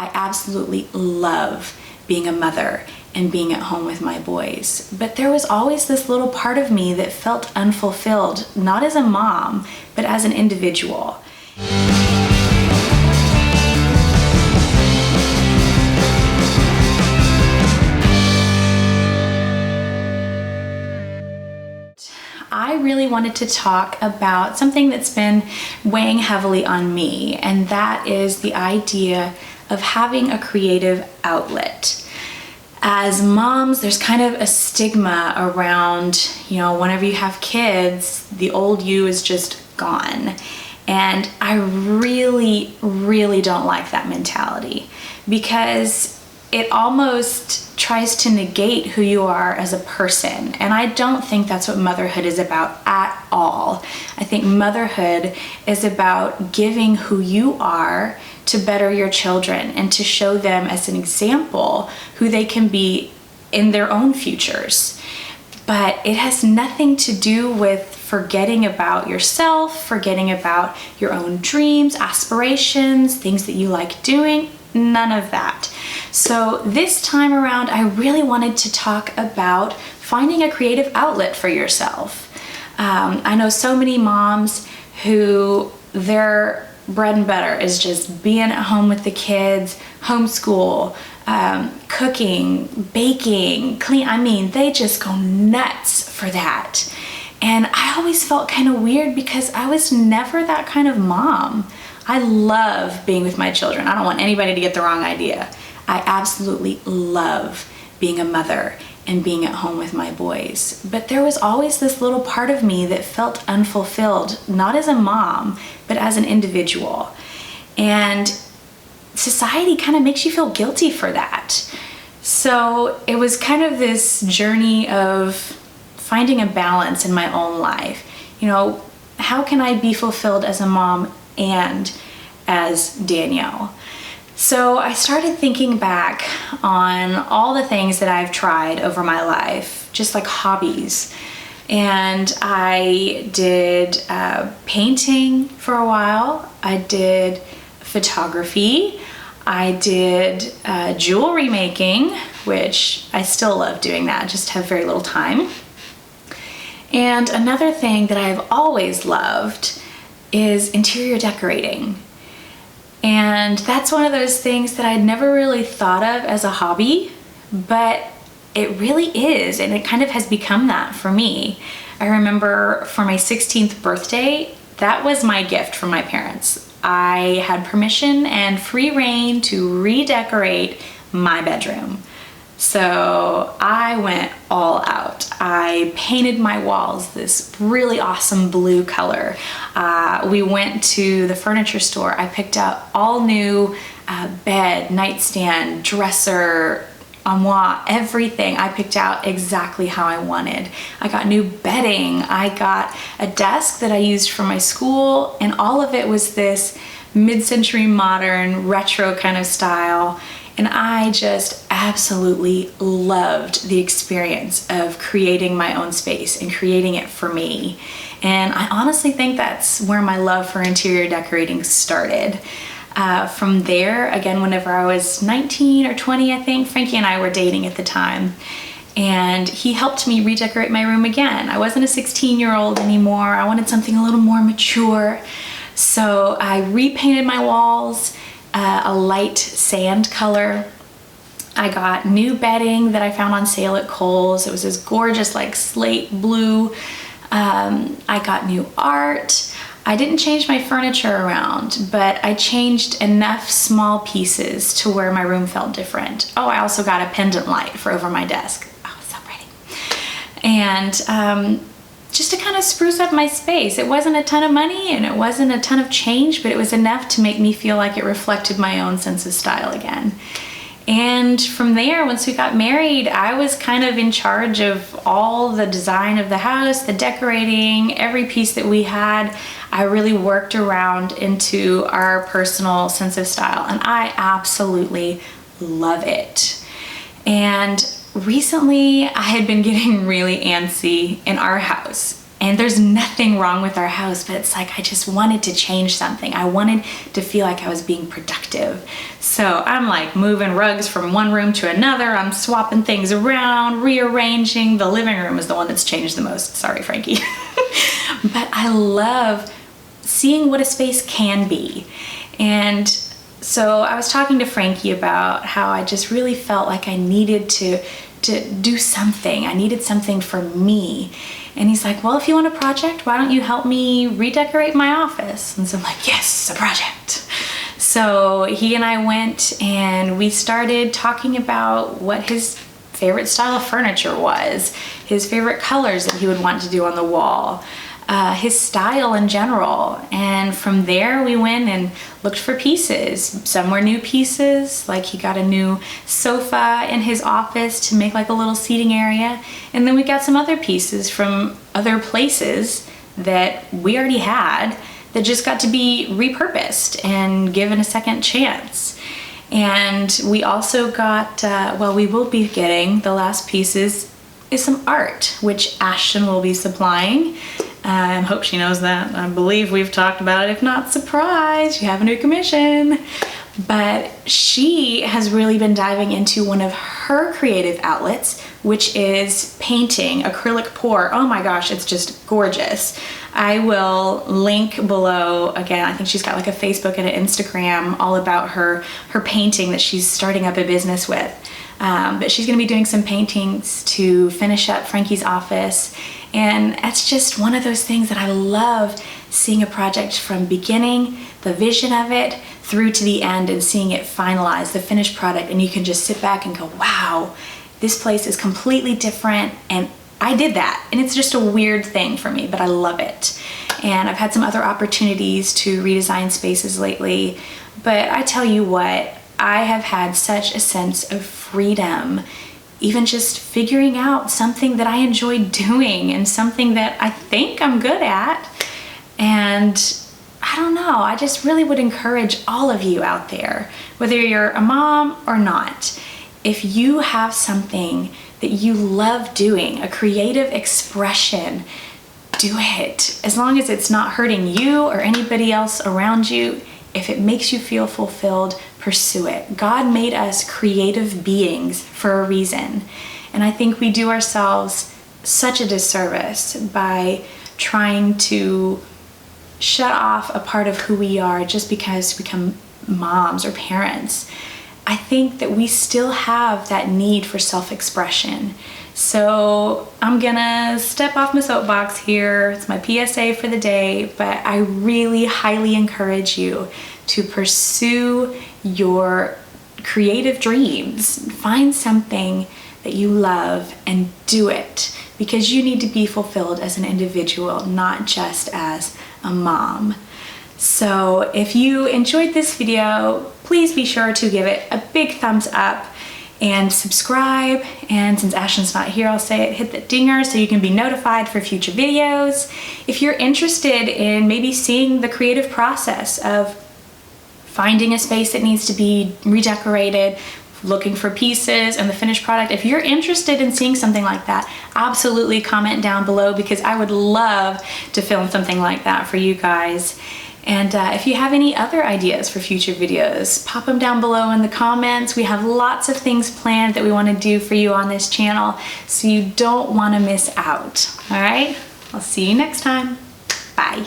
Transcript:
I absolutely love being a mother and being at home with my boys. But there was always this little part of me that felt unfulfilled, not as a mom, but as an individual. I really wanted to talk about something that's been weighing heavily on me, and that is the idea of having a creative outlet. As moms, there's kind of a stigma around, whenever you have kids, the old you is just gone. And I really, really don't like that mentality, because it almost tries to negate who you are as a person. And I don't think that's what motherhood is about at all. I think motherhood is about giving who you are to better your children and to show them as an example who they can be in their own futures. But it has nothing to do with forgetting about yourself, forgetting about your own dreams, aspirations, things that you like doing. None of that. So this time around, I really wanted to talk about finding a creative outlet for yourself. I know so many moms who their bread and butter is just being at home with the kids, homeschool, cooking, baking, clean. They just go nuts for that. And I always felt kind of weird because I was never that kind of mom. I love being with my children. I don't want anybody to get the wrong idea. I absolutely love being a mother and being at home with my boys. But there was always this little part of me that felt unfulfilled, not as a mom, but as an individual. And society kind of makes you feel guilty for that. So it was kind of this journey of finding a balance in my own life. How can I be fulfilled as a mom and as Danielle? So I started thinking back on all the things that I've tried over my life, just like hobbies. And I did painting for a while. I did photography. I did jewelry making, which I still love doing that, just have very little time. And another thing that I've always loved is interior decorating. And that's one of those things that I'd never really thought of as a hobby, but it really is, and it kind of has become that for me. I remember for my 16th birthday, that was my gift from my parents. I had permission and free reign to redecorate my bedroom. So I went all out. I painted my walls this really awesome blue color. We went to the furniture store. I picked out all new bed, nightstand, dresser, armoire, everything. I picked out exactly how I wanted. I got new bedding. I got a desk that I used for my school, and all of it was this mid-century modern retro kind of style. And I just absolutely loved the experience of creating my own space and creating it for me. And I honestly think that's where my love for interior decorating started. From there, again, whenever I was 19 or 20, I think, Frankie and I were dating at the time. And he helped me redecorate my room again. I wasn't a 16-year-old anymore. I wanted something a little more mature. So I repainted my walls a light sand color. I got new bedding that I found on sale at Kohl's. It was this gorgeous like slate blue. I got new art. I didn't change my furniture around, but I changed enough small pieces to where my room felt different. Oh, I also got a pendant light for over my desk. Oh, so pretty. And just to kind of spruce up my space. It wasn't a ton of money and it wasn't a ton of change, but it was enough to make me feel like it reflected my own sense of style again. And from there, once we got married, I was kind of in charge of all the design of the house, the decorating, every piece that we had. I really worked around into our personal sense of style, and I absolutely love it. And recently, I had been getting really antsy in our house. And there's nothing wrong with our house, but it's like I just wanted to change something. I wanted to feel like I was being productive. So I'm like moving rugs from one room to another. I'm swapping things around, rearranging. The living room is the one that's changed the most. Sorry, Frankie. But I love seeing what a space can be. And so I was talking to Frankie about how I just really felt like I needed to do something. I needed something for me. And he's like, well, if you want a project, why don't you help me redecorate my office? And so I'm like, yes, a project. So he and I went and we started talking about what his favorite style of furniture was, his favorite colors that he would want to do on the wall, his style in general. And from there we went and looked for pieces. Some were new pieces, like he got a new sofa in his office to make like a little seating area. And then we got some other pieces from other places that we already had that just got to be repurposed and given a second chance. And we also got, we will be getting, the last pieces is some art, which Ashton will be supplying. I hope she knows that. I believe we've talked about it. If not, surprise, you have a new commission. But she has really been diving into one of her creative outlets, which is painting, acrylic pour. Oh my gosh, it's just gorgeous. I will link below, again, I think she's got like a Facebook and an Instagram all about her painting that she's starting up a business with. But she's gonna be doing some paintings to finish up Frankie's office. And that's just one of those things that I love, seeing a project from beginning, the vision of it, through to the end and seeing it finalized, the finished product. And you can just sit back and go, wow, this place is completely different. And I did that. And it's just a weird thing for me, but I love it. And I've had some other opportunities to redesign spaces lately. But I tell you what, I have had such a sense of freedom, even just figuring out something that I enjoy doing and something that I think I'm good at. And I don't know, I just really would encourage all of you out there, whether you're a mom or not, if you have something that you love doing, a creative expression, do it. As long as it's not hurting you or anybody else around you, if it makes you feel fulfilled, pursue it. God made us creative beings for a reason. And I think we do ourselves such a disservice by trying to shut off a part of who we are just because we become moms or parents. I think that we still have that need for self-expression. So I'm gonna step off my soapbox here. It's my PSA for the day, but I really highly encourage you to pursue your creative dreams. Find something that you love and do it, because you need to be fulfilled as an individual, not just as a mom. So if you enjoyed this video, please be sure to give it a big thumbs up and subscribe. And since Ashton's not here, I'll say it, hit the dinger so you can be notified for future videos. If you're interested in maybe seeing the creative process of finding a space that needs to be redecorated, looking for pieces and the finished product, if you're interested in seeing something like that, absolutely comment down below, because I would love to film something like that for you guys. And if you have any other ideas for future videos, pop them down below in the comments. We have lots of things planned that we want to do for you on this channel, so you don't want to miss out. All right, I'll see you next time. Bye.